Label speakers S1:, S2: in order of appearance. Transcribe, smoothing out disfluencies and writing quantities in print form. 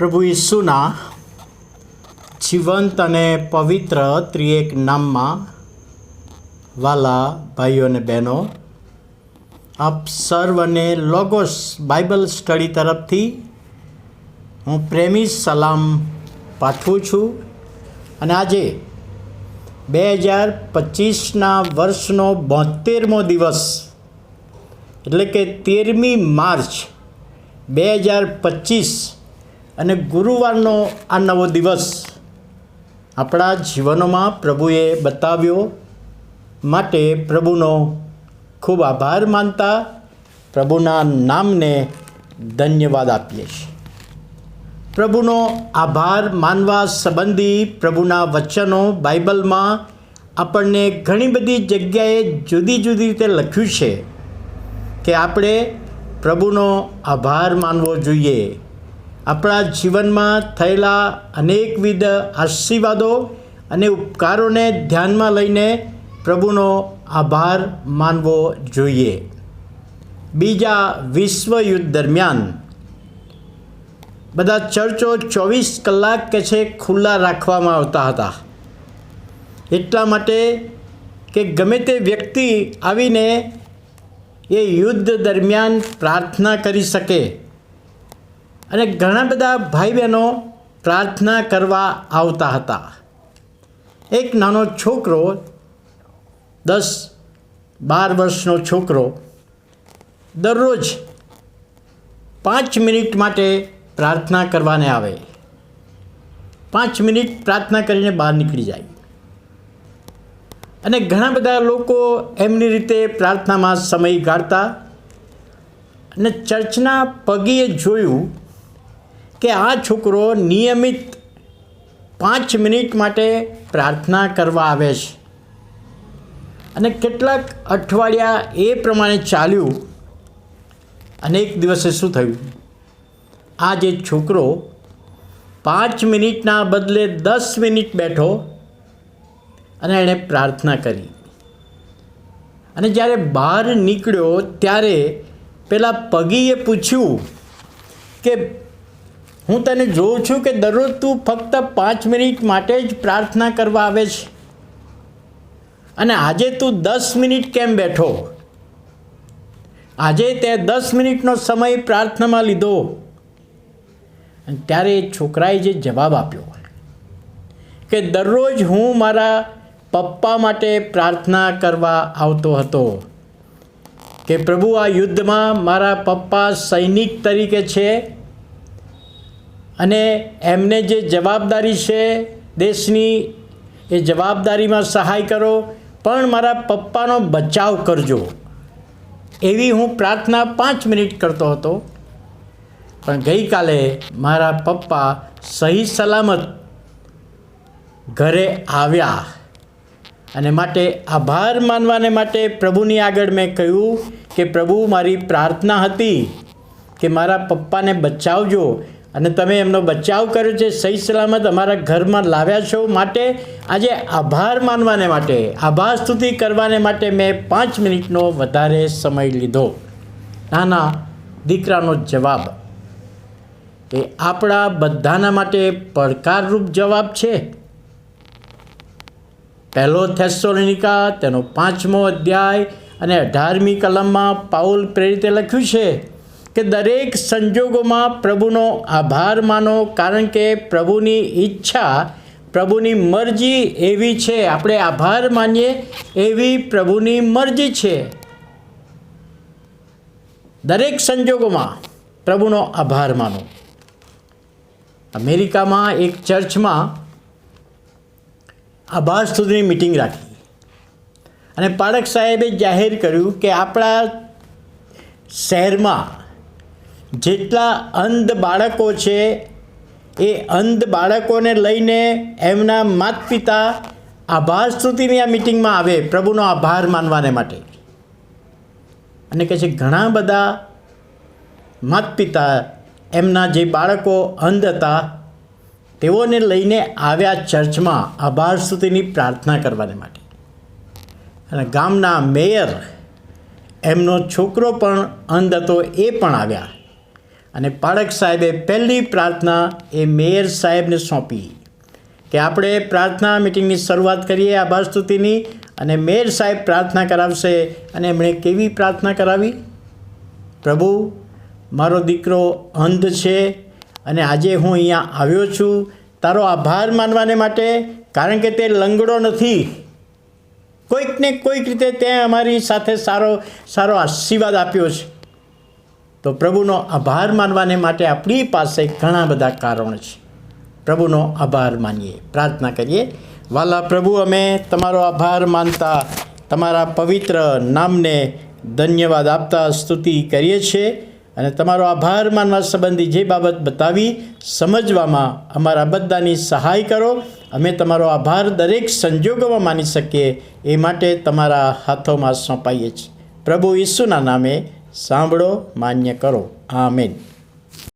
S1: પ્રભુ ઈસુના જીવંત અને પવિત્ર ત્રિએક નામમાં વાલા ભાઈઓ અને બહેનો, આપ સર્વને લોગોસ બાઇબલ સ્ટડી તરફથી હું પ્રેમી સલામ પાઠવું છું. અને આજે 2025ના વર્ષનો 72મો દિવસ એટલે કે 13મી માર્ચ 2025 અને ગુરુવારનો આ નવો દિવસ આપણા જીવનોમાં પ્રભુએ બતાવ્યો માટે પ્રભુનો ખૂબ આભાર માનતા પ્રભુના નામને ધન્યવાદ આપીએ છીએ. પ્રભુનો આભાર માનવા સંબંધી પ્રભુના વચનો બાઇબલમાં આપણને ઘણી બધી જગ્યાએ જુદી જુદી રીતે લખ્યું છે કે આપણે પ્રભુનો આભાર માનવો જોઈએ. આપણા જીવનમાં થયેલા અનેકવિધ આશીર્વાદો અને ઉપકારોને ધ્યાનમાં લઈને પ્રભુનો આભાર માનવો જોઈએ. બીજા વિશ્વયુદ્ધ દરમિયાન બધા ચર્ચો 24 કલાક કે છે ખુલ્લા રાખવામાં આવતા હતા, એટલા માટે કે ગમે તે વ્યક્તિ આવીને એ યુદ્ધ દરમિયાન પ્રાર્થના કરી શકે. અને ઘણા બધા ભાઈ બહેનો પ્રાર્થના કરવા આવતા હતા. એક નાનો છોકરો 10-12 વર્ષનો છોકરો દરરોજ 5 મિનિટ માટે પ્રાર્થના કરવાને આવે. 5 મિનિટ પ્રાર્થના કરીને બહાર નીકળી જાય. અને ઘણા બધા લોકો એમની રીતે પ્રાર્થનામાં સમય ગાળતા. અને ચર્ચના પગીએ જોયું કે આ છોકરો નિયમિત 5 મિનિટ માટે પ્રાર્થના કરવા આવે છે. અને કેટલાક અઠવાડિયા એ પ્રમાણે ચાલ્યું. અને એક દિવસે શું થયું, આ જે છોકરો 5 મિનિટના બદલે 10 મિનિટ બેઠો અને એણે પ્રાર્થના કરી. અને જ્યારે બહાર નીકળ્યો ત્યારે પેલા પગીએ પૂછ્યું કે હું તને જોઉં છું કે દરરોજ તું ફક્ત 5 મિનિટ માટે જ પ્રાર્થના કરવા આવે છે, અને આજે તું 10 મિનિટ કેમ બેઠો? આજે તે 10 મિનિટનો સમય પ્રાર્થનામાં લીધો. અને ત્યારે એ છોકરાએ જે જવાબ આપ્યો કે દરરોજ હું મારા પપ્પા માટે પ્રાર્થના કરવા આવતો હતો કે પ્રભુ, આ યુદ્ધમાં મારા પપ્પા સૈનિક તરીકે છે અને એમને જે જવાબદારી છે દેશની, એ જવાબદારીમાં સહાય કરો, પણ મારા પપ્પાનો બચાવ કરજો. એવી હું પ્રાર્થના 5 મિનિટ કરતો હતો. પણ ગઈકાલે મારા પપ્પા સહી સલામત ઘરે આવ્યા, અને માટે આભાર માનવાને માટે પ્રભુની આગળ મેં કહ્યું કે પ્રભુ, મારી પ્રાર્થના હતી કે મારા પપ્પાને બચાવજો, અને તમે એમનો બચાવ કર્યો છે, સહી સલામત અમારા ઘરમાં લાવ્યા છો. માટે આજે આભાર માનવાને માટે, આભાર સ્તુતિ કરવાને માટે મેં 5 મિનિટનો વધારે સમય લીધો. નાના દીકરાનો જવાબ એ આપણા બધાના માટે પડકારરૂપ જવાબ છે. 1 થેસ્સલોનિકા તેનો 5મો અધ્યાય અને 18મી કલમમાં પાઉલ પ્રેરિતે લખ્યું છે કે દરેક સંજોગોમાં પ્રભુનો આભાર માનો, કારણ કે પ્રભુની ઈચ્છા, પ્રભુની મરજી એવી છે. આપણે આભાર માનીએ એવી પ્રભુની મરજી છે. દરેક સંજોગોમાં પ્રભુનો આભાર માનો. અમેરિકામાં એક ચર્ચમાં આભાર સ્તુતિની મિટિંગ રાખી, અને પાળક સાહેબે જાહેર કર્યું કે આપણા શહેરમાં જેટલા અંધ બાળકો છે, એ અંધ બાળકોને લઈને એમના માતા પિતા આભાર સ્તુતિની આ મિટિંગમાં આવે પ્રભુનો આભાર માનવાને માટે. અને કહે છે ઘણા બધા માતા પિતા એમના જે બાળકો અંધ હતા તેઓને લઈને આવ્યા ચર્ચમાં આભાર સ્તુતિની પ્રાર્થના કરવાને માટે. અને ગામના મેયર, એમનો છોકરો પણ અંધ હતો, એ પણ આવ્યા. અને પાળક સાહેબે પહેલી પ્રાર્થના એ મેયર સાહેબને સોંપી કે આપણે પ્રાર્થના મિટિંગની શરૂઆત કરીએ આભાર સ્તુતિની, અને મેયર સાહેબ પ્રાર્થના કરાવશે. અને એમણે કેવી પ્રાર્થના કરાવી? પ્રભુ, મારો દીકરો અંધ છે અને આજે હું અહીંયા આવ્યો છું તારો આભાર માનવાને માટે, કારણ કે તે લંગડો નથી. કોઈક ને કોઈક રીતે તે અમારી સાથે સારો આશીર્વાદ આપ્યો છે. તો પ્રભુનો આભાર માનવાને માટે આપણી પાસે ઘણા બધા કારણો છે. પ્રભુનો આભાર માનીએ, પ્રાર્થના કરીએ. વાલા પ્રભુ, અમે તમારો આભાર માનતા તમારા પવિત્ર નામને ધન્યવાદ આપતા સ્તુતિ કરીએ છીએ, અને તમારો આભાર માનવા સંબંધી જે બાબત બતાવી સમજવામાં અમારા બધાની સહાય કરો. અમે તમારો આભાર દરેક સંજોગોમાં માની શકીએ એ માટે તમારા હાથોમાં સોંપાઈએ છીએ. પ્રભુ ઈસુના નામે સાંભળો, માન્ય કરો. આમેન.